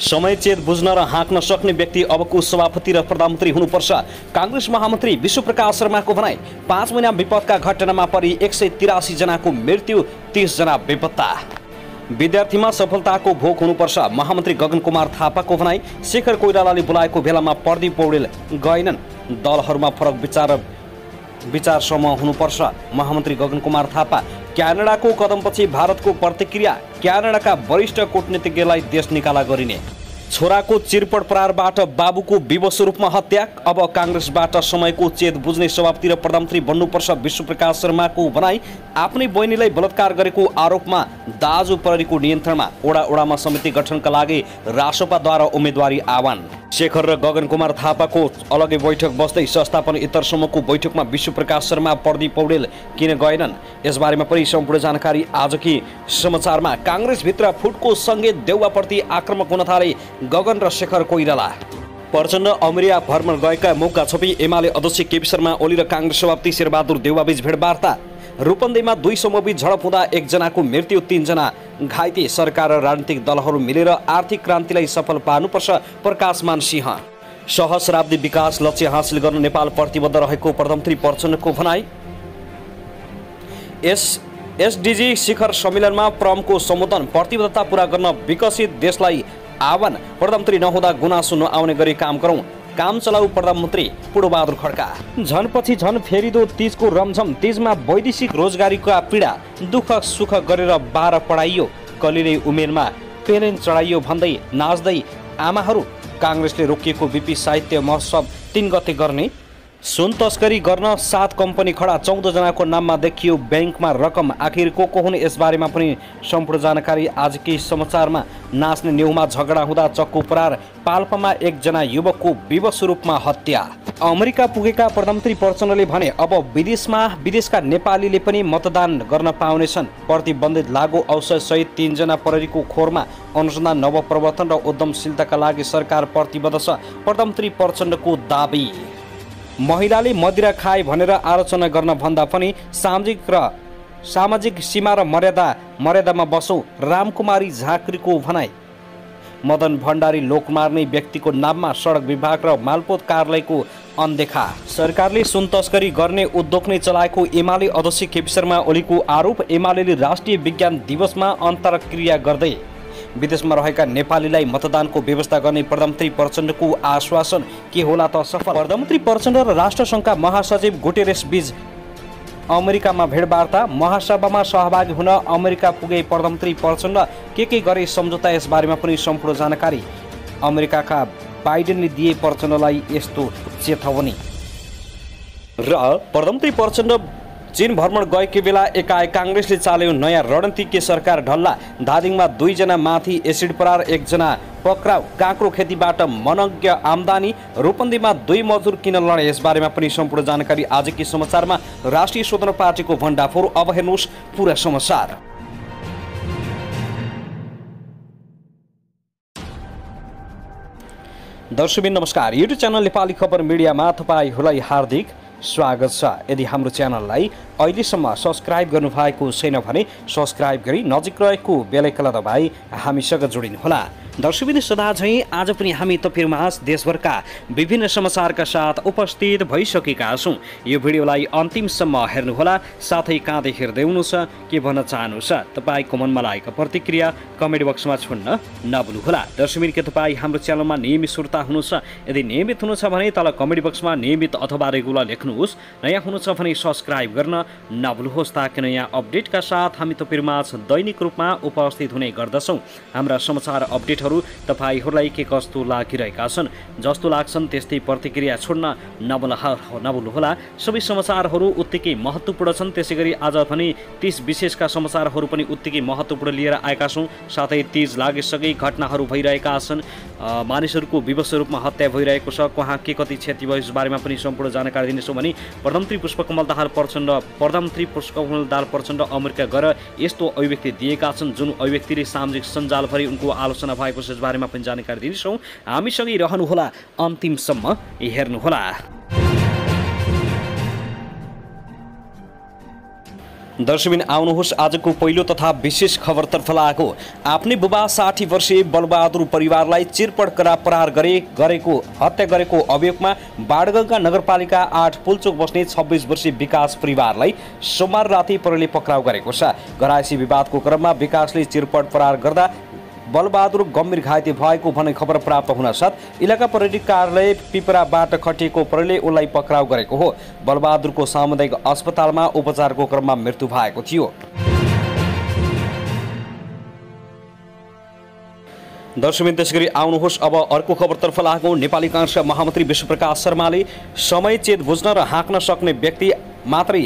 समय चेत बुझ्न र हाँक्न सक्ने व्यक्ति अबको सभापति र प्रधानमन्त्री हुनुपर्छ। कांग्रेस महामन्त्री विश्वप्रकाश शर्माको भनाई। 5 महिना विपदका घटनामा परि 183 जनाको मृत्यु, 30 जना बेपत्ता। विद्यार्थीमा सफलताको भोग हुनुपर्छ। महामन्त्री गगन कुमार थापाको भनाई। शेखर कोइरालाले बोलाएको बेलामा प्रदीप पौडेल गएनन्। दलहरूमा फरक विचार समूह हुनुपर्छ। महामन्त्री गगन कुमार थापा। क्यानाडाको कदमपछि भारतको प्रतिक्रिया। क्यानाडाका वरिष्ठ कूटनीतिज्ञलाई देश निकाला गरिने। छोराको चिरपट प्रहारबाट बाबुको विवश रूपमा हत्या। अब कांग्रेसबाट समयको चेत बुझ्ने सभापति र प्रधानमन्त्री बन्नुपर्छ। विश्वप्रकाश शर्माको भनाई। आफ्नै बहिनीलाई बलात्कार गरेको आरोपमा दाजु प्रहरीको नियन्त्रणमा। ओडामा समिति गठनका लागि रासोपाद्वारा उम्मेदवारी आह्वान। शेखर र गगन कुमार थापाको अलगै बैठक बस्दै संस्थापन इतर समूहको बैठकमा विश्वप्रकाश शर्मा, प्रदीप पौडेल किन गएनन्? यसबारेमा पनि सम्पूर्ण जानकारी आजकी समाचारमा। कांग्रेसभित्र फुटको सँगै देउवाप्रति आक्रमक हुन थाले गगन र शेखर कोइराला। प्रचण्ड अमेरिका भ्रमण गएका मौका छोपी एमाले अध्यक्ष केपी शर्मा ओली र कांग्रेस सभापति शेरबहादुर देउवाबीच भेटवार्ता। रूपन्देहीमा 2 समूहबीच झडप हुँदा 1 जनाको मृत्यु, 3 जना घाइते। सरकार र राजनीतिक दलहरू मिलेर आर्थिक क्रान्तिलाई सफल पार्नुपर्छ। प्रकाशमान सिंह। सहस्राब्दी विकास लक्ष्य हासिल गर्न नेपाल प्रतिबद्ध रहेको प्रधानमन्त्री प्रचण्डको भनाई। एसडीजी शिखर सम्मेलनमा प्रमको सम्बोधन। प्रतिबद्धता पूरा गर्न विकसित देशलाई आह्वान। प्रधानमन्त्री नहुँदा गुनासो नआउने गरी काम गरौँ। काम चलाऊ प्रधानमन्त्री पूर्णबहादुर खड्का। झनपछि झन फेरिदो तीजको रमझम। तीजमा वैदेशिक रोजगारीका पीडा। दुःख सुख गरेर 12 पढाइयो। कलिले उमेरमा पेरेन चढाइयो भन्दै नाच्दै आमाहरू। कांग्रेसले रोकिएको बीपी साहित्य महोत्सव 3 गते गर्ने। सुन तस्करी गर्न 7 कम्पनी खडा। 14 जनाको नाममा देखियो ब्याङ्कमा रकम। आखिर को हुन्? यसबारेमा पनि सम्पूर्ण जानकारी आजकै समाचारमा। नाच्ने न्युमा झगडा हुँदा चक्कु प्रहार। पाल्पामा 1 जना युवकको विवश रूपमा हत्या। अमेरिका पुगेका प्रधानमन्त्री प्रचण्डले भने अब विदेशका नेपालीले पनि मतदान गर्न पाउनेछन्। प्रतिबन्धित लागू औषध सहित 3 जना प्रहरीको खोरमा। अनुसन्धान, नवप्रवर्तन र उद्यमशीलताका लागि सरकार प्रतिबद्ध छ। प्रधानमन्त्री प्रचण्डको दाबी। महिलाले मदिरा खाए भनेर आलोचना गर्न भन्दा पनि सामाजिक सीमा र मर्यादामा बसौँ। रामकुमारी झाँक्रीको भनाई। मदन भण्डारी लोकमार्ने व्यक्तिको नाममा सडक विभाग र मालपोत कार्यालयको अनदेखा। सरकारले सुन तस्करी गर्ने उद्योग नै चलाएको एमाले अध्यक्ष केपी शर्मा ओलीको आरोप। एमाले राष्ट्रिय विज्ञान दिवसमा अन्तर्क्रिया गर्दै विदेशमा रहेका नेपालीलाई मतदानको व्यवस्था गर्ने प्रधानमन्त्री प्रचण्डको आश्वासन। के होला त सफल? प्रधानमन्त्री प्रचण्ड र राष्ट्रसङ्घका महासचिव गुटेरेस बीच अमेरिकामा भेटवार्ता। महासभामा सहभागी हुन अमेरिका पुगे प्रधानमन्त्री प्रचण्ड। के गरे सम्झौता? यसबारेमा पनि सम्पूर्ण जानकारी। अमेरिकाका बाइडेनले दिए प्रचण्डलाई यस्तो चेतावनी। र प्रधानमन्त्री प्रचण्ड चीन भ्रमण गएकै बेला एकाएक कांग्रेसले चाल्यो नयाँ रणनीति। के सरकार ढल्ला? धादिङमा 2 जना माथि एसिड प्रहार, 1 जना पक्राउ। काँक्रो खेतीबाट मनज्ञ आमदानी। रूपन्देहीमा 2 मजदुर किन लडे? यसबारेमा पनि सम्पूर्ण जानकारी आजकै समाचारमा। राष्ट्रिय स्वतन्त्र पार्टीको भण्डाफोर। अब हेर्नुहोस् पुरा समाचार। दर्शकबिन नमस्कार। युट्युब च्यानल नेपाली खबर मिडियामा तपाईहरूलाई हार्दिक स्वागत छ। यदि हाम्रो च्यानललाई अहिलेसम्म सब्स्क्राइब गर्नुभएको छैन भने सब्स्क्राइब गरी नजिक रहेको बेल आइकन दबाई हामीसँग जोडिनुहोला। दर्शकबिन सदा झैं आज पनि हामी तपाईहरुमाझ देशभरका विभिन्न समाचारका साथ उपस्थित भइसकेका छौं। यो भिडियोलाई अन्तिमसम्म हेर्नुहोला। साथै कहाँदै हेर्दै हुनुहुन्छ, के भन्न चाहनुहुन्छ, तपाईको मनमा लागेको प्रतिक्रिया कमेन्ट बक्समा छोड्न नभुल्नुहोला। दर्शकबिन के तपाई हाम्रो च्यानलमा नियमित श्रोता हुनुहुन्छ? यदि नियमित हुनुहुन्छ भने तल कमेन्ट बक्समा नियमित अथवा रेगुलर लेख्नुहोस्। नयाँ हुनुहुन्छ भने सब्स्क्राइब गर्न नभुल्नुहोस् ताकि नयाँ अपडेटका साथ हामी तपाईहरुमाझ दैनिक रूपमा उपस्थित हुने गर्दछौं। हाम्रा समाचार अपडेटहरू तपाईहरुलाई के कस्तो लागिरहेका छन्, जस्तो लाग्छन् त्यस्तै प्रतिक्रिया छोड्न नभुल्नुहोला। सबै समाचारहरू उत्तिकै महत्त्वपूर्ण छन्। त्यसैगरी आज पनि 30 विशेषका समाचारहरू पनि उत्तिकै महत्त्वपूर्ण लिएर आएका छौं। साथै तीज लागिसके घटनाहरू भइरहेका छन्। मानिसहरूको विवश रूपमा हत्या भइरहेको छ। कहाँ के कति क्षति भयो यस बारेमा पनि सम्पूर्ण जानकारी दिनेछौँ भने प्रधानमन्त्री पुष्पकमल दाहाल प्रचण्ड अमेरिका गएर यस्तो अभिव्यक्ति दिएका छन्, जुन अभिव्यक्तिले सामाजिक सञ्जालभरि उनको आलोचना भएको छ। यस बारेमा पनि जानकारी दिनेछौँ। हामीसँगै रहनुहोला, अन्तिमसम्म हेर्नुहोला। दर्शकबिन आउनुहोस् आजको पहिलो तथा विशेष खबरतर्फ लागेको आफ्नै बुबा 60 वर्षीय बलबहादुर परिवारलाई चिरपट करा प्रहार हत्या गरेको अभियोगमा बाडगङ्गा नगरपालिका 8 पुलचोक बस्ने 26 वर्षीय विकास परिवारलाई सोमबार राति प्रहरीले पक्राउ गरेको छ। घरायसी विवादको क्रममा विकासले चिरपट प्रहार गर्दा बलबहादुर गम्भीर घाइते भएको भन्ने खबर प्राप्त हुन साथ इलाका प्रहरी कार्यालय पिपराबाट खटिएको प्रहरीले उनलाई पक्राउ गरेको हो। बलबहादुरको सामुदायिक अस्पतालमा उपचारको क्रममा मृत्यु भएको थियो। दर्शकबिन त्यसैगरी आउनुहोस् अब अर्को खबरतर्फ लागेको नेपाली काङ्ग्रेसका महामन्त्री विश्वप्रकाश शर्माले समय चेत बुझ्न र हाँक्न सक्ने व्यक्ति मात्रै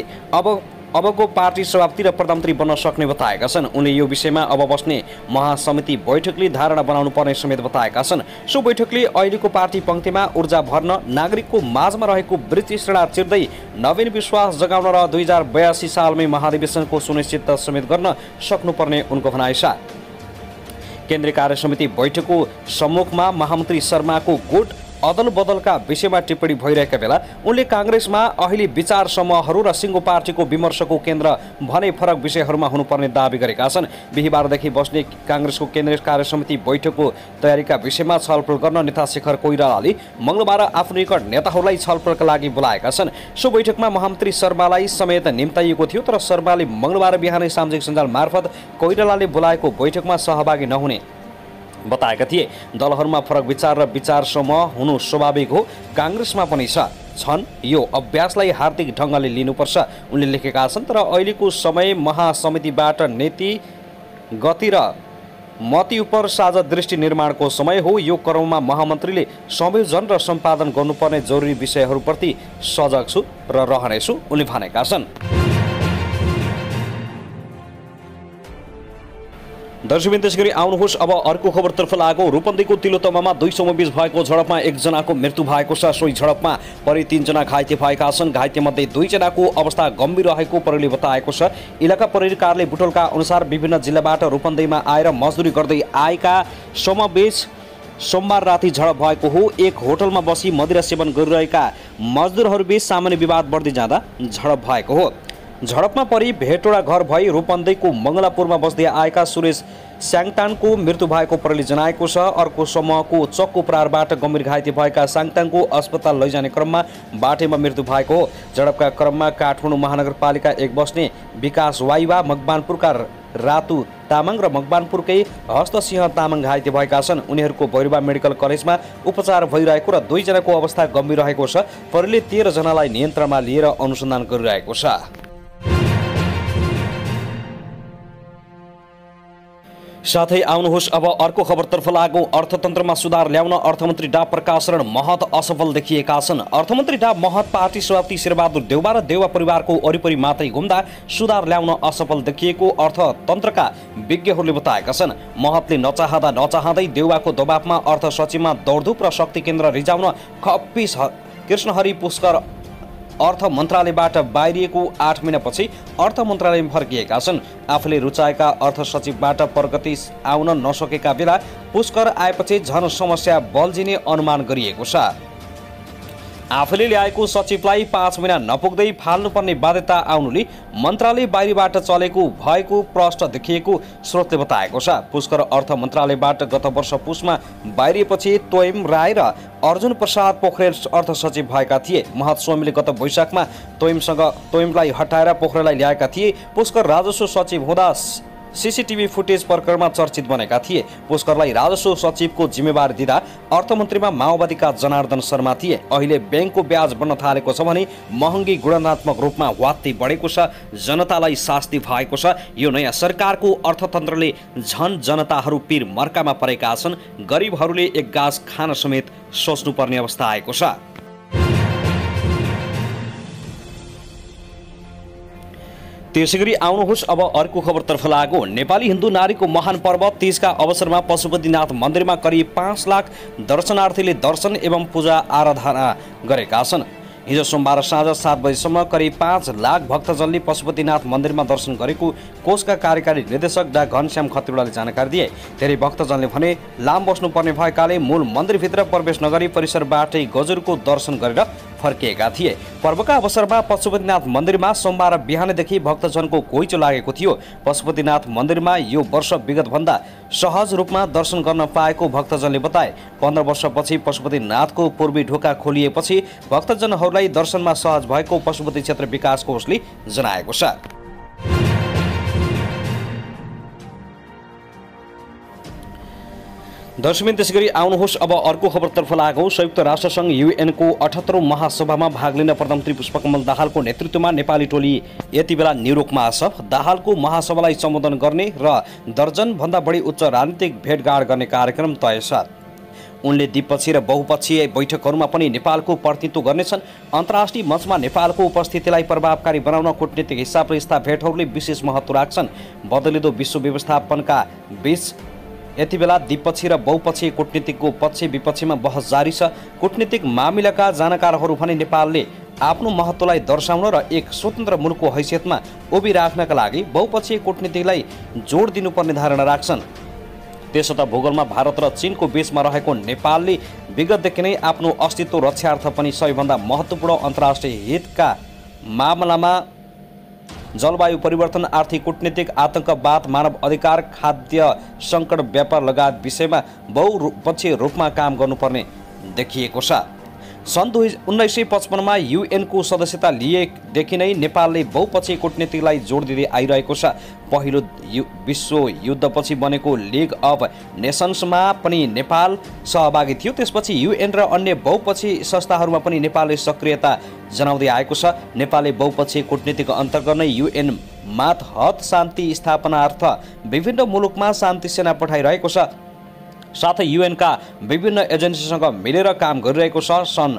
अबको पार्टी सभापति र प्रधानमन्त्री बन्न सक्ने बताएका छन्। उनले यो विषयमा अब बस्ने महासमिति बैठकले धारणा बनाउनु पर्ने समेत बताएका छन्। सो बैठकले अहिलेको पार्टी पङ्क्तिमा ऊर्जा भर्न नागरिकको माझमा रहेको वृत्तिश्रेणा चिर्दै नवीन विश्वास जगाउन र 2082 सालमै महाधिवेशनको सुनिश्चित समेत गर्न सक्नुपर्ने उनको भनाइ छ। केन्द्रीय कार्य समिति बैठकको सम्मुखमा महामन्त्री शर्माको गुट अदल बदलका विषयमा टिप्पणी भइरहेका बेला उनले काङ्ग्रेसमा अहिले विचार समूहहरू र सिङ्गो पार्टीको विमर्शको केन्द्र भने फरक विषयहरूमा हुनुपर्ने दावी गरेका छन्। बिहिबारदेखि बस्ने काङ्ग्रेसको केन्द्रीय कार्य समिति बैठकको तयारीका विषयमा छलफल गर्न नेता शेखर कोइरालाले मङ्गलबार आफ्नो निकट नेताहरूलाई छलफलका लागि बोलाएका छन्। सो बैठकमा महामन्त्री शर्मालाई समेत निम्ताइएको थियो, तर शर्माले मङ्गलबार बिहानै सामाजिक सञ्जाल मार्फत कोइरालाले बोलाएको बैठकमा सहभागी नहुने बताएका थिए। दलहरूमा फरक विचार र विचार समूह हुनु स्वाभाविक हो, काङ्ग्रेसमा पनि छन्। यो अभ्यासलाई हार्दिक ढङ्गले लिनुपर्छ उनले लेखेका छन्। तर अहिलेको समय महासमितिबाट नीति गति र मती उप साझा दृष्टि निर्माणको समय हो। यो क्रममा महामन्त्रीले संयोजन र सम्पादन गर्नुपर्ने जरुरी विषयहरूप्रति सजग छु र रहनेछु उनले भनेका छन्। दर्शकबिन त्यसैगरी आउनुहोस् अब अर्को खबरतर्फ लागेको रूपन्देहीको तिलोतमामा 2 समूह बीच भएको झडपमा 1 जनाको मृत्यु भएको छ। सोही झडपमा परि 3 जना घाइते भएका छन्। घाइतेमध्ये 2 जनाको अवस्था गम्भीर रहेको प्रहरीले बताएको छ। इलाका प्रहरी कार्यालय बुटोलका अनुसार विभिन्न जिल्लाबाट रूपन्देहीमा आएर मजदुरी गर्दै आएका समूह बीच सोमबार राति झडप भएको हो। एक होटलमा बसी मदिरा सेवन गरिरहेका मजदुरहरूबीच सामान्य विवाद बढ्दै जाँदा झडप भएको हो। झडपमा परि भेटोडा घर भई रूपन्देहीको मङ्गलापुरमा बस्दै आएका सुरेश स्याङतानको मृत्यु भएको प्रहरीले जनाएको छ। अर्को समूहको चक्कु प्रहारबाट गम्भीर घाइते भएका स्याङताङको अस्पताल लैजाने क्रममा बाटैमा मृत्यु भएको हो। झडपका क्रममा काठमाडौँ महानगरपालिका 1 बस्ने विकास वाइवा, मकवानपुरका रातु तामाङ र मकवानपुरकै हस्तसिंह तामाङ घाइते भएका छन्। उनीहरूको भैरवा मेडिकल कलेजमा उपचार भइरहेको र 2 जनाको अवस्था गम्भीर रहेको छ। प्रहरीले 13 जनालाई नियन्त्रणमा लिएर अनुसन्धान गरिरहेको छ। साथै आउनुहोस् अब अर्को खबरतर्फ लागौँ। अर्थतन्त्रमा सुधार ल्याउन अर्थमन्त्री डा प्रकाश शरण महत असफल देखिएका छन्। अर्थमन्त्री डा महत पार्टी सभापति शेरबहादुर देउवा र देउवा परिवारको वरिपरि मात्रै घुम्दा सुधार ल्याउन असफल देखिएको अर्थतन्त्रका विज्ञहरूले बताएका छन्। महतले नचाहँदै देउवाको दबावमा अर्थ सचिवमा दौडधुप र शक्ति केन्द्र रिजाउन खप्पिस कृष्णहरि पुष्कर अर्थ मन्त्रालयबाट बाहिरिएको 8 महिनापछि अर्थ मन्त्रालयमा फर्किएका छन्। आफूले रुचाएका अर्थ सचिवबाट प्रगति आउन नसकेका बेला पुष्कर आएपछि झन समस्या बल्झिने अनुमान गरिएको छ। आफूले ल्याएको सचिवलाई 5 महिना नपुग्दै फाल्नुपर्ने बाध्यता आउनुले मन्त्रालय बाहिरबाट चलेको भएको प्रश्न देखिएको स्रोतले बताएको छ। पुष्कर अर्थ मन्त्रालयबाट गत वर्ष पुसमा बाहिरिएपछि तोयम राय र अर्जुन प्रसाद पोखरेल अर्थ सचिव भएका थिए। महत स्वामीले गत वैशाखमा तोयमलाई हटाएर पोखरेललाई ल्याएका थिए। पुष्कर राजस्व सचिव हुँदा सीसीटीभी फुटेज प्रकरणमा चर्चित बनेका थिए। पुष्करलाई राजस्व सचिवको जिम्मेवारी दिँदा अर्थमन्त्रीमा माओवादीका जनार्दन शर्मा थिए। अहिले ब्याङ्कको ब्याज बढ्न थालेको छ भने महँगी गुणात्मक रूपमा वात्तै बढेको छ, जनतालाई शास्ति भएको छ। यो नयाँ सरकारको अर्थतन्त्रले झन जनताहरू पीर मर्कामा परेका छन्। गरिबहरूले एक गाँस खान समेत सोच्नुपर्ने अवस्था आएको छ। त्यसैगरी आउनुहोस् अब अर्को खबरतर्फ लागौ। नेपाली हिन्दू नारीको महान पर्व तीजका अवसरमा पशुपतिनाथ मन्दिरमा करिब 5 लाख दर्शनार्थीले दर्शन एवं पूजा आराधना गरेका छन्। हिजो सोमबार साँझ 7 बजेसम्म करिब 5 लाख भक्तजनले पशुपतिनाथ मन्दिरमा दर्शन गरेको कोषका कार्यकारी निर्देशक डा घनश्याम खत्रीवालाले जानकारी दिए। धेरै भक्तजनले भने लाम बस्नुपर्ने भएकाले मूल मन्दिरभित्र प्रवेश नगरी परिसरबाटै गजुरको दर्शन गरेर फर्किएका थिए। पर्वका अवसरमा पशुपतिनाथ मन्दिरमा सोमबार बिहानदेखि भक्तजनको घुइँचो लागेको थियो। पशुपतिनाथ मन्दिरमा यो वर्ष विगतभन्दा सहज रूपमा दर्शन गर्न पाएको भक्तजनले बताए। 15 वर्षपछि पशुपतिनाथको पूर्वी ढोका खोलिएपछि भक्तजनहरूलाई दर्शनमा सहज भएको पशुपति क्षेत्र विकास कोषले जनाएको छ। दर्शकबिन त्यसैगरी आउनुहोस् अब अर्को खबरतर्फ लागौँ। संयुक्त राष्ट्रसङ्घ युएनको 78औं महासभामा भाग लिन प्रधानमन्त्री पुष्पकमल दाहालको नेतृत्वमा नेपाली टोली यति बेला न्युयोर्कमा छ। दाहालको महासभालाई सम्बोधन गर्ने र दर्जनभन्दा बढी उच्च राजनीतिक भेटघाट गर्ने कार्यक्रम तय छ। उनले द्विपक्षीय र बहुपक्षीय बैठकहरूमा पनि नेपालको प्रतिनिधित्व गर्नेछन्। अन्तर्राष्ट्रिय मञ्चमा नेपालको उपस्थितिलाई प्रभावकारी बनाउन कूटनीतिक हिसाबले यस्ता भेटहरूले विशेष महत्त्व राख्छन्। बदलिँदो विश्व व्यवस्थापनका बीच यति बेला द्विपक्षीय र बहुपक्षीय कूटनीतिको पक्ष विपक्षमा बहस जारी छ। कूटनीतिक मामिलाका जानकारहरू भने नेपालले आफ्नो महत्त्वलाई दर्शाउन र एक स्वतन्त्र मुलुकको हैसियतमा उभिराख्नका लागि बहुपक्षीय कूटनीतिलाई जोड दिनुपर्ने धारणा राख्छन्। त्यसो त भूगोलमा भारत र चीनको बीचमा रहेको नेपालले विगतदेखि नै आफ्नो अस्तित्व रक्षार्थ पनि सबैभन्दा महत्त्वपूर्ण अन्तर्राष्ट्रिय हितका मामलामा जलवायु परिवर्तन, आर्थिक कूटनीतिक, आतंकवाद, मानव अधिकार, खाद्य सङ्कट, व्यापार लगायत विषयमा बहुपक्षीय रूपमा काम गर्नुपर्ने देखिएको छ। सन् 1955मा युएनको सदस्यता लिएदेखि नै नेपालले बहुपक्षीय कूटनीतिलाई जोड दिँदै आइरहेको छ। पहिलो विश्व युद्धपछि बनेको लिग अफ नेसन्समा पनि नेपाल सहभागी थियो। त्यसपछि युएन र अन्य बहुपक्षीय संस्थाहरूमा पनि नेपालले सक्रियता जनाउँदै आएको छ। नेपालले बहुपक्षीय कूटनीतिको अन्तर्गत नै युएन मातहत शान्ति स्थापनार्थ विभिन्न मुलुकमा शान्ति सेना पठाइरहेको छ। साथै युएनका विभिन्न एजेन्सीसँग मिलेर काम गरिरहेको छ। सन्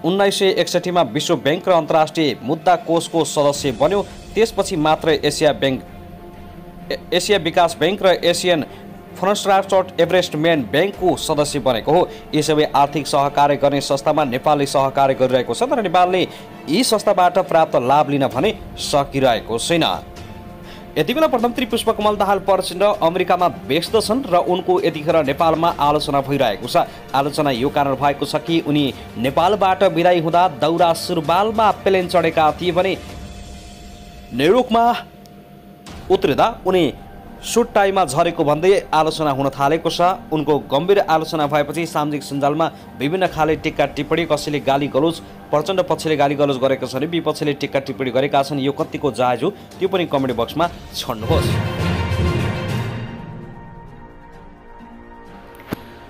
1961मा विश्व ब्याङ्क र अन्तर्राष्ट्रिय मुद्रा कोषको सदस्य बन्यो। त्यसपछि मात्र एसिया विकास ब्याङ्क र एसियन फ्रन्ट्रास्ट एभरेस्टमेन्ट ब्याङ्कको सदस्य बनेको हो। यी सबै आर्थिक सहकार्य गर्ने संस्थामा नेपालले सहकार्य गरिरहेको छ, तर नेपालले यी संस्थाबाट प्राप्त लाभ लिन भने सकिरहेको छैन। यति बेला प्रधानमन्त्री पुष्पकमल दाहाल प्रचण्ड अमेरिकामा व्यस्त छन् र उनको यतिखेर नेपालमा आलोचना भइरहेको छ। आलोचना यो कारण भएको छ कि उनी नेपालबाट बिदाई हुँदा दौरा सुरुवालमा प्लेन चढेका थिए भने न्युयोर्कमा उत्रिँदा उनी सुट टाईमा झरेको भन्दै आलोचना हुन थालेको छ। उनको गम्भीर आलोचना भएपछि सामाजिक सञ्जालमा विभिन्न खाले टिक्का टिप्पणी, कसैले गाली गलोज, प्रचण्ड पक्षले गाली गलोज गरेका छन्, विपक्षले टिक्का टिप्पणी गरेका छन्। यो कतिको जायज हो त्यो पनि कमेन्ट बक्समा छाड्नुहोस्।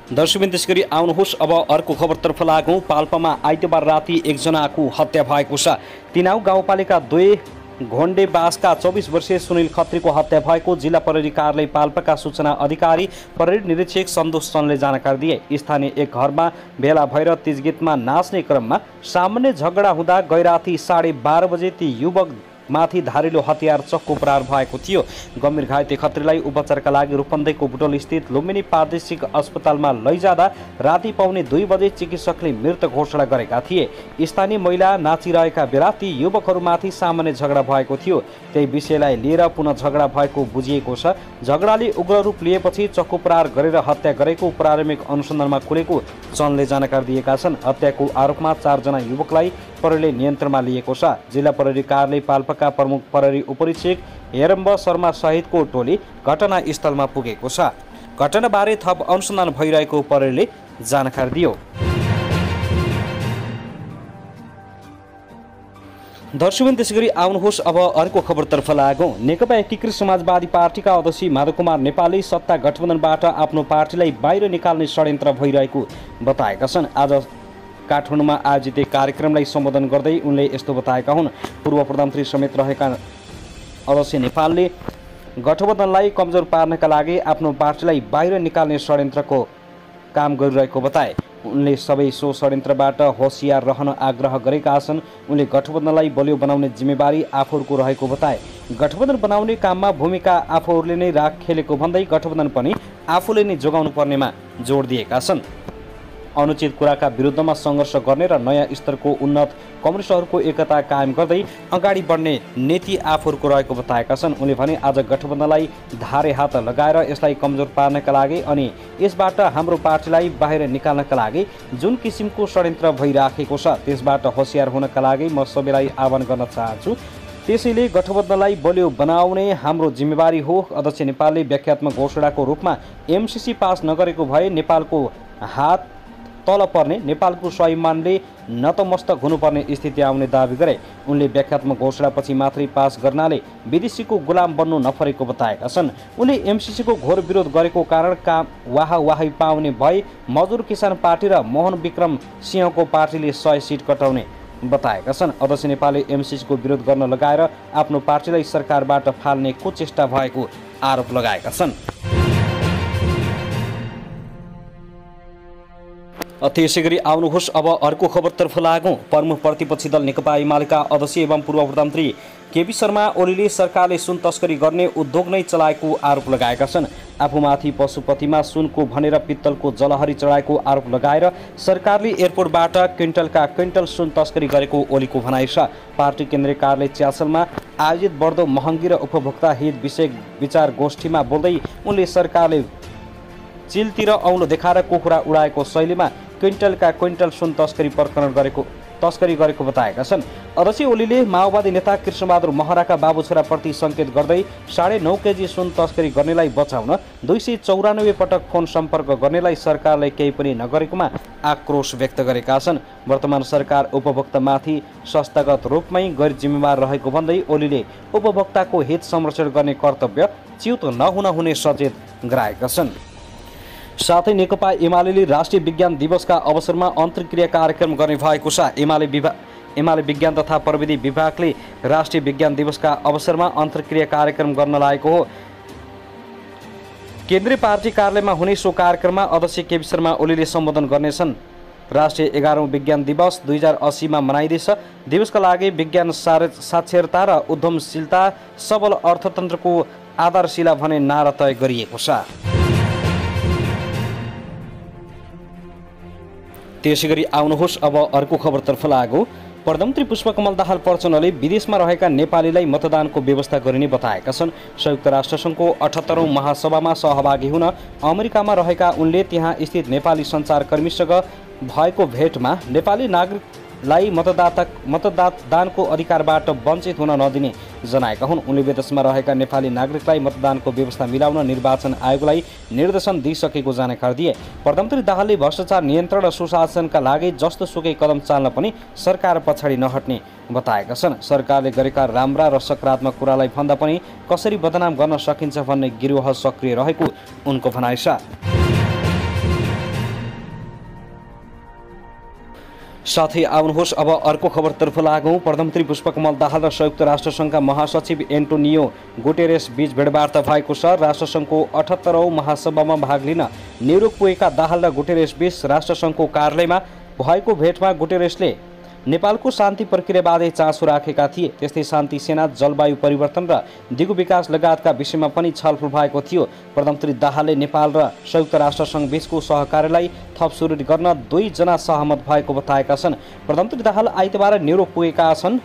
दर्शकबिन त्यसैगरी आउनुहोस् अब अर्को खबरतर्फ लागौँ। पाल्पामा आइतबार राति एकजनाको हत्या भएको छ। तिनाउ गाउँपालिका 2 घोण्डेबासका 24 वर्षीय सुनिल खत्रीको हत्या भएको जिल्ला प्रहरी कार्यालय पाल्पाका सूचना अधिकारी प्रहरी निरीक्षक सन्तोष चन्दले जानकारी दिए। स्थानीय एक घरमा भेला भएर तीजगीतमा नाच्ने क्रममा सामान्य झगडा हुँदा गैराती 12:30 बजे ती युवक माथि धारिलो हतियार चक्कु प्रहार भएको थियो। गम्भीर घाइते खत्रीलाई उपचारका लागि रूपन्देहीको बुटोल स्थित लुम्बिनी प्रादेशिक अस्पतालमा लैजाँदा राति पाउने 2 बजे चिकित्सकले मृत घोषणा गरेका थिए। स्थानीय महिला नाचिरहेका बेला ती युवकहरूमाथि सामान्य झगडा भएको थियो। त्यही विषयलाई लिएर पुनः झगडा भएको बुझिएको छ। झगडाले उग्र रूप लिएपछि चक्कु प्रहार गरेर हत्या गरेको प्रारम्भिक अनुसन्धानमा खुलेको चन्दले जानकारी दिएका छन्। हत्याको आरोपमा 4 जना युवकलाई प्रहरीले नियन्त्रणमा लिएको छ। जिल्ला प्रहरी कार्यालय पाल्पाका प्रमुख प्रहरी उपरीक्षक हेरम्ब शर्मा सहितको टोली घटनास्थलमा पुगेको छ। घटनाबारे थप अनुसन्धान भइरहेको प्रहरीले जानकारी दियो। दर्शकबिन त्यसैगरी आउनुहोस् अब अर्को खबरतर्फ लागौँ। नेकपा एकीकृत समाजवादी पार्टीका अध्यक्ष माधव कुमार नेपालले सत्ता गठबन्धनबाट आफ्नो पार्टीलाई बाहिर निकाल्ने षड्यन्त्र भइरहेको बताएका छन्। आज काठमाडौँमा आयोजित कार्यक्रमलाई सम्बोधन गर्दै उनले यस्तो बताएका हुन्। पूर्व प्रधानमन्त्री समेत रहेका अध्यक्ष नेपालले गठबन्धनलाई कमजोर पार्नका लागि आफ्नो पार्टीलाई बाहिर निकाल्ने षड्यन्त्रको काम गरिरहेको बताए। उनले सबै सो षड्यन्त्रबाट होसियार रहन आग्रह गरेका छन्। उनले गठबन्धनलाई बलियो बनाउने जिम्मेवारी आफूहरूको रहेको बताए। गठबन्धन बनाउने काममा भूमिका आफूहरूले नै खेलेको भन्दै गठबन्धन पनि आफूले नै जोगाउनु पर्नेमा जोड दिएका छन्। अनुचित कुराका विरुद्धमा सङ्घर्ष गर्ने र नयाँ स्तरको उन्नत कम्युनिस्टहरूको एकता कायम गर्दै अगाडि बढ्ने नीति आफूहरूको रहेको बताएका छन्। उनले भने आज गठबन्धनलाई धारे हात लगाएर यसलाई कमजोर पार्नका लागि अनि यसबाट हाम्रो पार्टीलाई बाहिर निकाल्नका लागि जुन किसिमको षड्यन्त्र भइराखेको छ त्यसबाट होसियार हुनका लागि म सबैलाई आह्वान गर्न चाहन्छु। त्यसैले गठबन्धनलाई बलियो बनाउने हाम्रो जिम्मेवारी हो। अध्यक्ष नेपालले व्याख्यात्मक घोषणाको रूपमा एमसिसी पास नगरेको भए नेपालको हात तल पर्ने, नेपालको स्वाभिमानले नतमस्तक हुनुपर्ने स्थिति आउने दावी गरे। उनले व्याख्यात्मक घोषणापछि मात्रै पास गर्नाले विदेशीको गुलाम बन्नु नपरेको बताएका छन्। उनले एमसिसीको घोर विरोध गरेको कारण काम वाही पाउने भए मजदुर किसान पार्टी र मोहन विक्रम सिंहको पार्टीले 100 सिट कटाउने बताएका छन्। अध्यक्ष नेपालले एमसिसीको विरोध गर्न लगाएर आफ्नो पार्टीलाई सरकारबाट फाल्ने कुचेष्टा भएको आरोप लगाएका छन्। त्यसै गरी आउनुहोस् अब अर्को खबरतर्फ लागौँ। प्रमुख प्रतिपक्षी दल नेकपा एमालेका अध्यक्ष एवं पूर्व प्रधानमन्त्री केपी शर्मा ओलीले सरकारले सुन तस्करी गर्ने उद्योग नै चलाएको आरोप लगाएका छन्। आफूमाथि पशुपतिमा सुनको भनेर पित्तलको जलहरी चढाएको आरोप लगाएर सरकारले एयरपोर्टबाट क्विन्टलका क्विन्टल सुन तस्करी गरेको ओलीको भनाइ छ। पार्टी केन्द्रीय कार्यालय च्यासलमा आयोजित बढ्दो महँगी र उपभोक्ता हित विषय विचार गोष्ठीमा बोल्दै उनले सरकारले चिलतिर औँलो देखाएर कुखुरा उडाएको शैलीमा क्विन्टलका क्विन्टल सुन तस्करी गरेको बताएका छन्। अध्यक्ष ओलीले माओवादी नेता कृष्णबहादुर महराका बाबु छोराप्रति सङ्केत गर्दै 9.5 केजी सुन तस्करी गर्नेलाई बचाउन 294 पटक फोन सम्पर्क गर्नेलाई सरकारले केही पनि नगरेकोमा आक्रोश व्यक्त गरेका छन्। वर्तमान सरकार उपभोक्तामाथि संस्थागत रूपमै गैर जिम्मेवार रहेको भन्दै ओलीले उपभोक्ताको हित संरक्षण गर्ने कर्तव्य च्युत नहुन हुने सचेत गराएका छन्। साथै नेकपा एमाले राष्ट्रिय विज्ञान दिवसका अवसरमा अन्तर्क्रिया कार्यक्रम गर्ने भएको छ। एमाले विज्ञान तथा प्रविधि विभागले राष्ट्रिय विज्ञान दिवसका अवसरमा अन्तर्क्रिया कार्यक्रम गर्न लागेको हो। केन्द्रीय पार्टी कार्यालयमा हुने सो कार्यक्रममा अध्यक्ष केपी शर्मा ओलीले सम्बोधन गर्नेछन्। राष्ट्रिय 11औं विज्ञान दिवस 2080 मा मनाइँदैछ। दिवसका लागि विज्ञान साक्षरता र उद्यमशीलता सबल अर्थतन्त्रको आधारशिला भन्ने नारा तय गरिएको छ। त्यसै गरी आउनुहोस् अब अर्को खबरतर्फ लागौँ। प्रधानमन्त्री पुष्पकमल दाहाल प्रचण्डले विदेशमा रहेका नेपालीलाई मतदानको व्यवस्था गरिने बताएका छन्। संयुक्त राष्ट्रसङ्घको 78औं महासभामा सहभागी हुन अमेरिकामा रहेका उनले त्यहाँ स्थित नेपाली सञ्चारकर्मीसँग भएको भेटमा नेपाली नागरिकलाई मतदानको अधिकारबाट वञ्चित हुन नदिने जनाएका हुन्। उनले विदेशमा रहेका नेपाली नागरिकलाई मतदानको व्यवस्था मिलाउन निर्वाचन आयोगलाई निर्देशन दिइसकेको जानकारी दिए। प्रधानमन्त्री दाहालले भ्रष्टाचार नियन्त्रण र सुशासनका लागि जस्तो सुकै कदम चाल्न पनि सरकार पछाडि नहट्ने बताएका छन्। सरकारले गरेका राम्रा र सकारात्मक कुरालाई भन्दा पनि कसरी बदनाम गर्न सकिन्छ भन्ने गिरोह सक्रिय रहेको उनको भनाइ छ। साथै आउनुहोस् अब अर्को खबरतर्फ लागौँ। प्रधानमन्त्री पुष्पकमल दाहाल र संयुक्त राष्ट्रसङ्घका महासचिव एन्टोनियो गुटेरेस बीच भेटवार्ता भएको छ। राष्ट्रसङ्घको 78औं महासभामा भाग लिन न्युयोर्क पुगेका दाहाल र गुटेरेस बीच राष्ट्रसङ्घको कार्यालयमा भएको भेटमा गुटेरेसले नेपालको शान्ति प्रक्रियाबारे चासो राखेका थिए। त्यस्तै शान्ति सेना, जलवायु परिवर्तन र दिगो विकास लगायतका विषयमा पनि छलफल भएको थियो। प्रधानमन्त्री दाहालले नेपाल र संयुक्त राष्ट्रसङ्घ बीचको सहकार्यलाई थप सुदृढ गर्न 2 जना सहमत भएको बताएका छन्। प्रधानमन्त्री दाहाल आइतबार न्युयोर्क पुगेका छन्।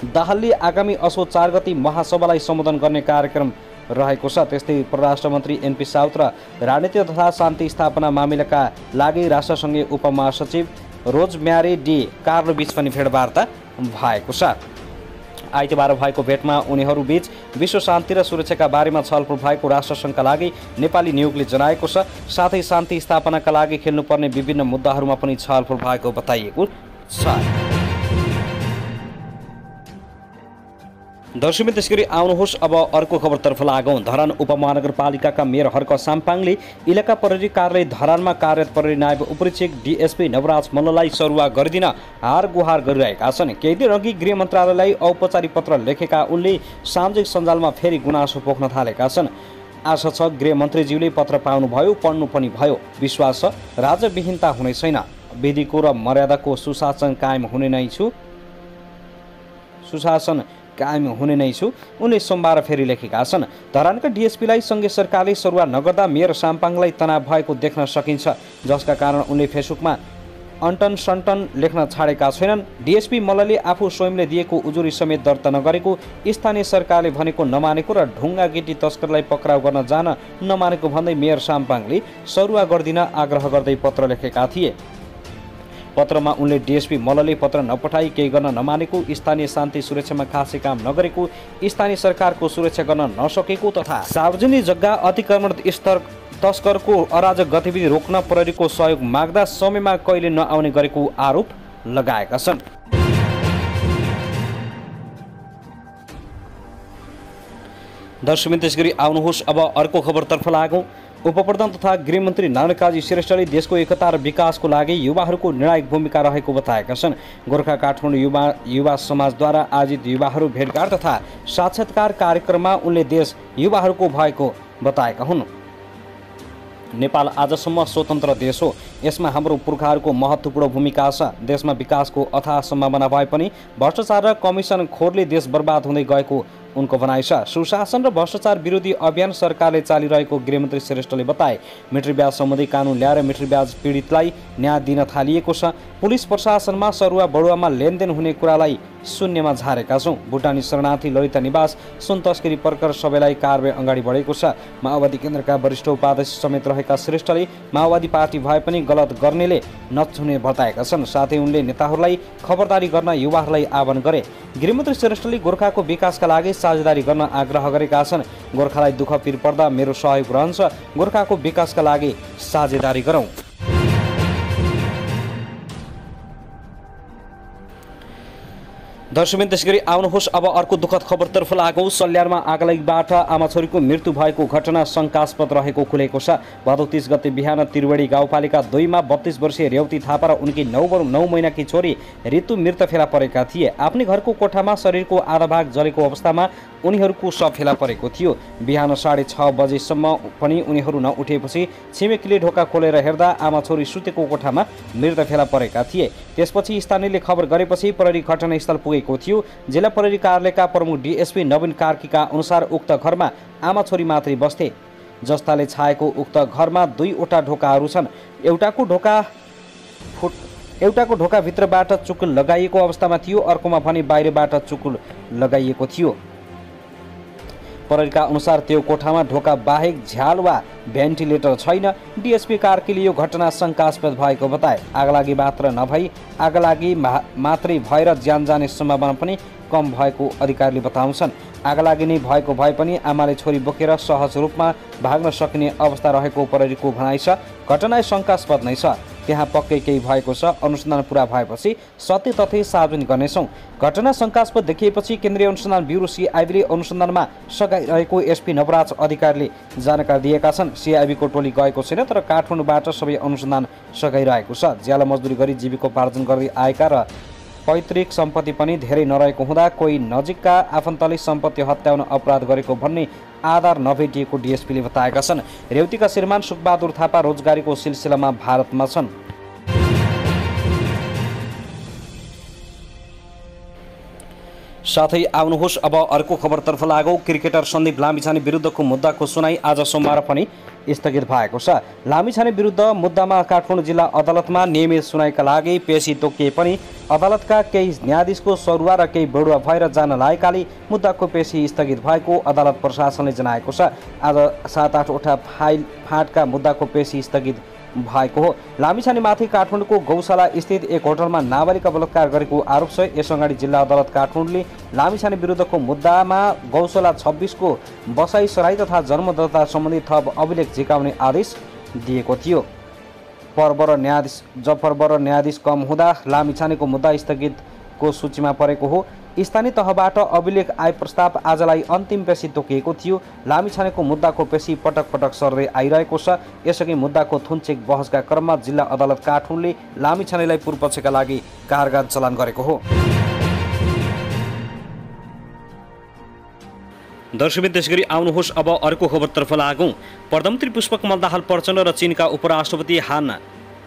दाहालले आगामी असोज 4 गते महासभालाई सम्बोधन गर्ने कार्यक्रम रहेको छ। त्यस्तै परराष्ट्र मन्त्री एनपी साउथ र राजनीति तथा शान्ति स्थापना मामिलाका लागि राष्ट्रसङ्घीय उपमहासचिव रोजम्यारी डी कार्लो बीच पनि भेटवार्ता भएको छ। आइतबार भएको भेटमा उनीहरूबीच विश्व शान्ति र सुरक्षाका बारेमा छलफल भएको राष्ट्रसङ्घका लागि नेपाली नियोगले जनाएको छ। साथै शान्ति स्थापनाका लागि खेल्नुपर्ने विभिन्न मुद्दाहरूमा पनि छलफल भएको बताइएको छ। दर्शकवृन्द, त्यसगरी आउनुहोस् अब अर्को खबरतर्फ लागौँ। धरान उपमहानगरपालिकाका मेयर हर्क साम्पाङले इलाका प्रहरी कार्यालय धरानमा कार्यरत प्रहरी नायब उपरीक्षक डीएसपी नवराज मल्ललाई सरुवा गरिदिन हार गुहार गरिरहेका छन्। केही दिन अघि गृह मन्त्रालयलाई औपचारिक पत्र लेखेका उनले सामाजिक सञ्जालमा फेरि गुनासो पोख्न थालेका छन्। आशा छ गृहमन्त्रीज्यूले पत्र पाउनुभयो, पढ्नु पनि भयो। विश्वास छ राजविहीनता हुने छैन, विधिको र मर्यादाको सुशासन कायम हुने नै छु उनले सोमबार फेरि लेखेका छन्। धरानका डीएसपीलाई सँगै सरकारले सरुवा नगर्दा मेयर साम्पाङलाई तनाव भएको देख्न सकिन्छ, जसका कारण उनले फेसबुकमा अन्टन सन्टन लेख्न छाडेका छैनन्। डिएसपी मल्लले आफू स्वयंले दिएको उजुरी समेत दर्ता नगरेको, स्थानीय सरकारले भनेको नमानेको र ढुङ्गा गिटी तस्करलाई पक्राउ गर्न जान नमानेको भन्दै मेयर साम्पाङले सरुवा गरिदिन आग्रह गर्दै पत्र लेखेका थिए। पत्रमा उनले डिएसपी मल्लले पत्र नपठाई केही गर्न नमानेको, स्थानीय शान्ति सुरक्षामा खासै काम नगरेको, स्थानीय सरकारको सुरक्षा गर्न नसकेको तथा सार्वजनिक जग्गा अतिक्रमण स्तर तस्करको अराजक गतिविधि रोक्न प्रहरीको सहयोग माग्दा समयमा कहिले नआउने गरेको आरोप लगाएका छन्। दर्शकबिन त्यसगरी आउनुहोस् अब अर्को खबरतर्फ लागौँ। उपप्रधान तथा गृहमन्त्री नारायण काजी श्रेष्ठले देशको एकता र विकासको लागि युवाहरूको निर्णायक भूमिका रहेको बताएका छन्। गोर्खा काठमाडौँ युवा समाजद्वारा आयोजित युवाहरू भेटघाट तथा साक्षात्कार कार्यक्रममा उनले देश युवाहरूको भएको बताएका हुन्। नेपाल आजसम्म स्वतन्त्र देश हो, यसमा हाम्रो पुर्खाहरूको महत्त्वपूर्ण भूमिका छ। देशमा विकासको अथाह सम्भावना भए पनि भ्रष्टाचार र कमिसन खोरले देश बर्बाद हुँदै गएको उनको भनाइ छ। सुशासन र भ्रष्टाचार विरोधी अभियान सरकारले चालिरहेको गृहमन्त्री श्रेष्ठले बताए। मिट्री ब्याज सम्बन्धी कानुन ल्याएर मिट्री ब्याज पीडितलाई न्याय दिन थालिएको छ। पुलिस प्रशासनमा सरुवा बढुवामा लेनदेन हुने कुरालाई शून्यमा झारेका छौँ। भुटानी शरणार्थी ललिता निवास सुन तस्करी प्रकर सबैलाई कारबाही अगाडि बढेको छ। माओवादी केन्द्रका वरिष्ठ उपाध्यक्ष समेत रहेका श्रेष्ठले माओवादी पार्टी भए पनि गलत गर्नेले नछुने बताएका छन्। साथै उनले नेताहरूलाई खबरदारी गर्न युवाहरूलाई आह्वान गरे। गृहमन्त्री श्रेष्ठले गोर्खाको विकासका लागि साझेदारी गर्न आग्रह गरेका छन्। गोर्खालाई दुःख पीर पर्दा मेरो सहयोग रहन्छ। गोर्खाको विकासका लागि साझेदारी गरौँ। दर्शकबिन त्यसगरी आउनुहोस् अब अर्को दुःखद खबरतर्फ लागौँ। सल्यानमा आगलागीबाट आमा छोरीको मृत्यु भएको घटना शङ्कास्पद रहेको खुलेको छ। भदौ 30 गते बिहान त्रिवेणी गाउँपालिका 2 मा 32 वर्षीय रेवती थापा र उनकी 9 महिनाकी छोरी ऋतु मृत फेला परेका थिए। आफ्नै घरको कोठामा शरीरको आधा भाग जलेको अवस्थामा उनीहरूको शव फेला परेको थियो। बिहान 6:30 बजेसम्म पनि उनीहरू नउठेपछि छिमेकीले ढोका खोलेर हेर्दा आमा छोरी सुतेको कोठामा मृत फेला परेका थिए। त्यसपछि स्थानीयले खबर गरेपछि प्रहरी घटनास्थल पुगेको थियो। जिल्ला प्रहरी कार्यालयका प्रमुख डिएसपी नवीन कार्कीका अनुसार उक्त घरमा आमा छोरी मात्रै बस्थे। जस्ताले छाएको उक्त घरमा 2वटा ढोकाहरू छन्। एउटाको ढोका भित्रबाट चुकुल लगाइएको अवस्थामा थियो, अर्कोमा भने बाहिरबाट चुकुल लगाइएको थियो। प्रहरीका अनुसार त्यो कोठामा ढोका बाहेक झ्याल वा भेन्टिलेटर छैन। डिएसपी कार्कीले यो घटना शङ्कास्पद भएको बताए। आगलागी मात्र नभई आगलागी मात्रै भएर ज्यान जाने सम्भावना पनि कम भएको अधिकारीले बताउँछन्। आगलागी नै भएको भए पनि आमाले छोरी बोकेर सहज रूपमा भाग्न सक्ने अवस्था रहेको प्रहरीको भनाइ छ। घटना शङ्कास्पद नै छ, त्यहाँ पक्कै केही भएको छ। अनुसन्धान पुरा भएपछि सत्य तथ्य सार्वजनिक गर्नेछौँ। घटना शङ्कास्पद देखिएपछि केन्द्रीय अनुसन्धान ब्युरो सिआइबीले अनुसन्धानमा सघाइरहेको एसपी नवराज अधिकारीले जानकारी दिएका छन्। सिआइबीको टोली गएको छैन, तर काठमाडौँबाट सबै अनुसन्धान सघाइरहेको छ। ज्याला मजदुरी गरी जीविकोपार्जन गर्दै आएका र पैतृक सम्पत्ति पनि धेरै नरहेको हुँदा कोही नजिकका आफन्तले सम्पत्ति हत्याउन अपराध गरेको भन्ने आधार नभेटिएको डिएसपीले बताएका छन्। रेवतीका श्रीमान सुखबहादुर थापा रोजगारीको सिलसिलामा भारतमा छन्। साथै आउनुहोस् अब अर्को खबरतर्फ लागौँ। क्रिकेटर सन्दीप लामिछाने विरुद्धको मुद्दाको सुनाई आज सोमबार पनि स्थगित भएको छ। लामिछाने विरुद्ध मुद्दामा काठमाडौँ जिल्ला अदालतमा नियमित सुनाइका लागि पेशी तोकिए पनि अदालतका केही न्यायाधीशको सरुवा र केही बढुवा भएर जान लागेकाले मुद्दाको पेशी स्थगित भएको अदालत प्रशासनले जनाएको छ। आज 7-8वटा फाँटका मुद्दाको पेशी स्थगित भएको हो। लामिछानेमाथि काठमाडौँको गौशाला स्थित एक होटलमा नाबालिका बलात्कार गरेको आरोप छ। यसअगाडि जिल्ला अदालत काठमाडौँले लामिछाने विरुद्धको मुद्दामा गौशाला 26 को बसाई सराई तथा जन्मदत्ता सम्बन्धी थप अभिलेख झिकाउने आदेश दिएको थियो। जफर र न्यायाधीश कम हुँदा लामिछानेको मुद्दा स्थगितको सूचीमा परेको हो। स्थानीय तहबाट अभिलेख आय प्रस्ताव आजलाई अन्तिम पेशी तोकिएको थियो। लामिछानेको मुद्दाको पेशी पटक पटक सर्दै आइरहेको छ। यसअघि मुद्दाको थुनचेक बहसका क्रममा जिल्ला अदालत काठमाडौँले लामिछानेलाई पूर्वपक्षका लागि कारवाही चलान गरेको हो। दर्शकबिन त्यसगरी आउनुहोस् अब अर्को खबरतर्फ लागौँ। प्रधानमन्त्री पुष्पकमल दाहाल प्रचण्ड र चीनका उपराष्ट्रपति हान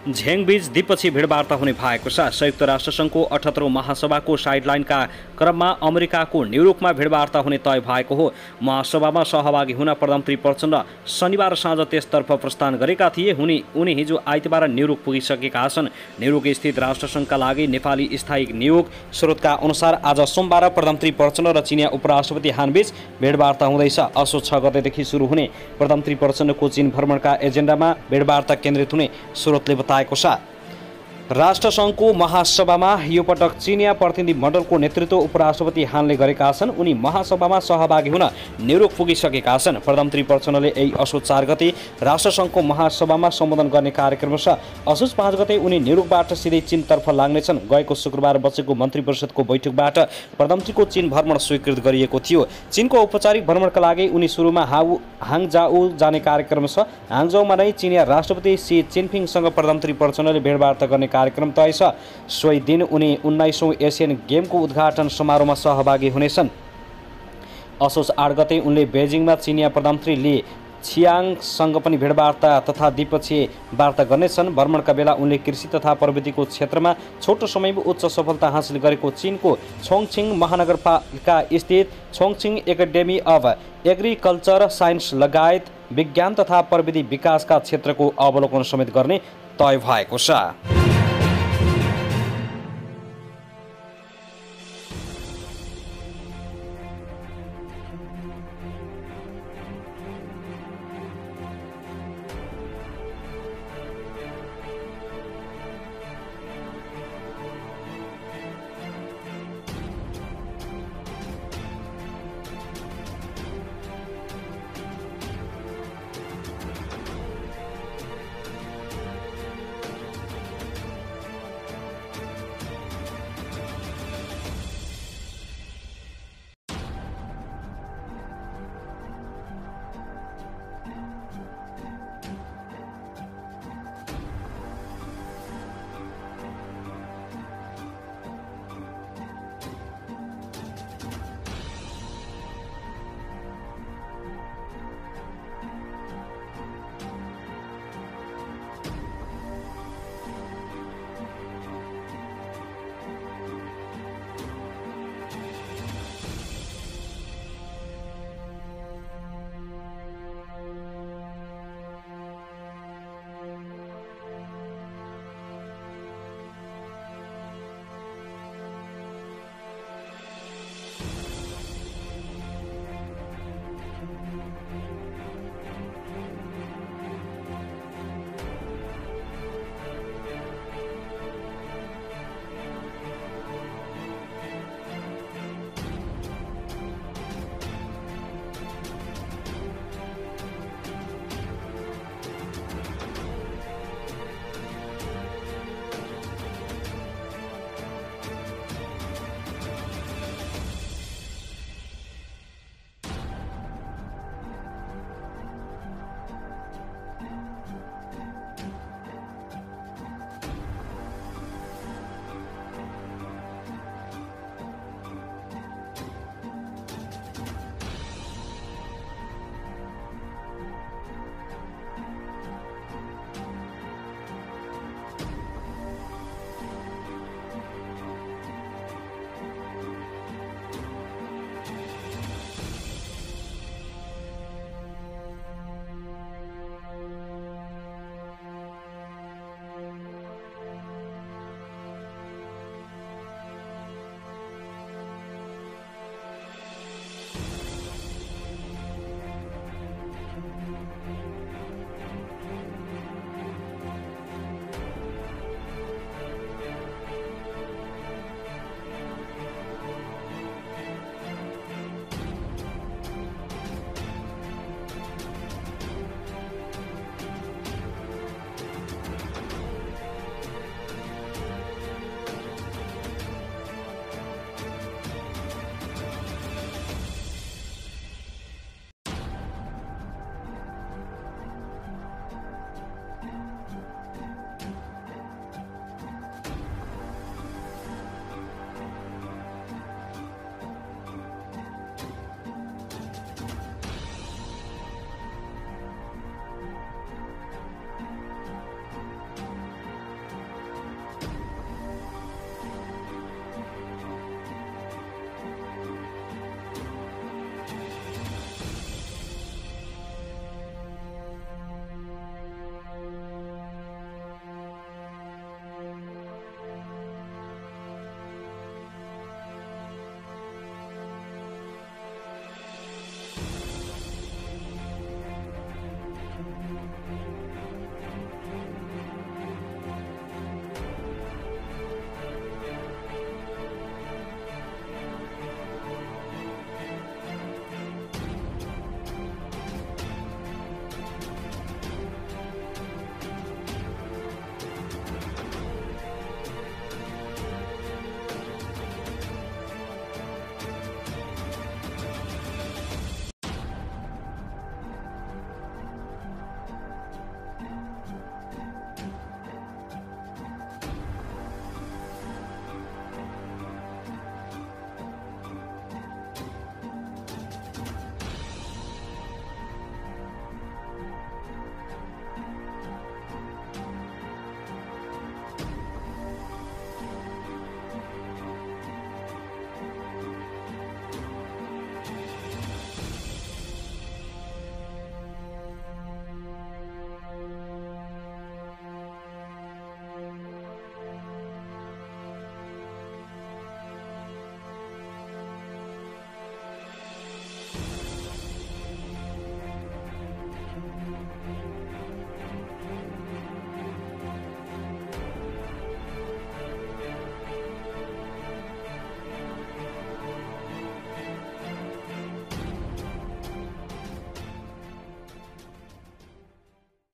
झ्याङबीच द्वीपपछि भिडवार्ता हुने भएको छ। संयुक्त राष्ट्रसङ्घको 78औं महासभाको साइडलाइनका क्रममा अमेरिकाको न्युयोर्कमा भिडवार्ता हुने तय भएको हो। महासभामा सहभागी हुन प्रधानमन्त्री प्रचण्ड शनिबार साँझ त्यसतर्फ प्रस्थान गरेका थिए। उनी हिजो आइतबार न्युयोर्क पुगिसकेका छन्। न्युयोर्क स्थित राष्ट्रसङ्घका लागि नेपाली स्थायी नियोग स्रोतका अनुसार आज सोमबार प्रधानमन्त्री प्रचण्ड र चिनिया उपराष्ट्रपति हानबीच भेडवार्ता हुँदैछ। असोज 6 गतेदेखि सुरु हुने प्रधानमन्त्री प्रचण्डको चीन भ्रमणका एजेन्डामा भेडवार्ता केन्द्रित हुने स्रोतले बताएको छ। राष्ट्रसङ्घको महासभामा यो पटक चिनिया प्रतिनिधि मण्डलको नेतृत्व उपराष्ट्रपति हानले गरेका छन्। उनी महासभामा सहभागी हुन न्युयोर्क पुगिसकेका छन्। प्रधानमन्त्री प्रचण्डले यही असोज 4 गते राष्ट्रसङ्घको महासभामा सम्बोधन गर्ने कार्यक्रम छ। असोज 5 गते उनी न्युयोर्कबाट सिधै चीनतर्फ लाग्नेछन्। गएको शुक्रबार बसेको मन्त्री परिषदको बैठकबाट प्रधानमन्त्रीको चीन भ्रमण स्वीकृत गरिएको थियो। चीनको औपचारिक भ्रमणका लागि उनी सुरुमा हाङजाऊ जाने कार्यक्रम छ। हाङजाऊमा नै चिनिया राष्ट्रपति सी जिनपिङसँग प्रधानमन्त्री प्रचण्डले भेटवार्ता गर्ने कार्यक्रम तय छ। सोही दिन उनी 19औं एसियन गेमको उद्घाटन समारोहमा सहभागी हुनेछन्। असोज 8 गते उनले बेजिङमा चिनिया प्रधानमन्त्री ली छियाङसँग पनि भेटवार्ता तथा द्विपक्षीय वार्ता गर्नेछन्। भ्रमणका बेला उनले कृषि तथा प्रविधिको क्षेत्रमा छोटो समयमा उच्च सफलता हासिल गरेको चीनको छोङछिङ महानगरपालिका स्थित छोङछिङ एकाडेमी अफ एग्रिकल्चर साइन्स लगायत विज्ञान तथा प्रविधि विकासका क्षेत्रको अवलोकन समेत गर्ने तय भएको छ।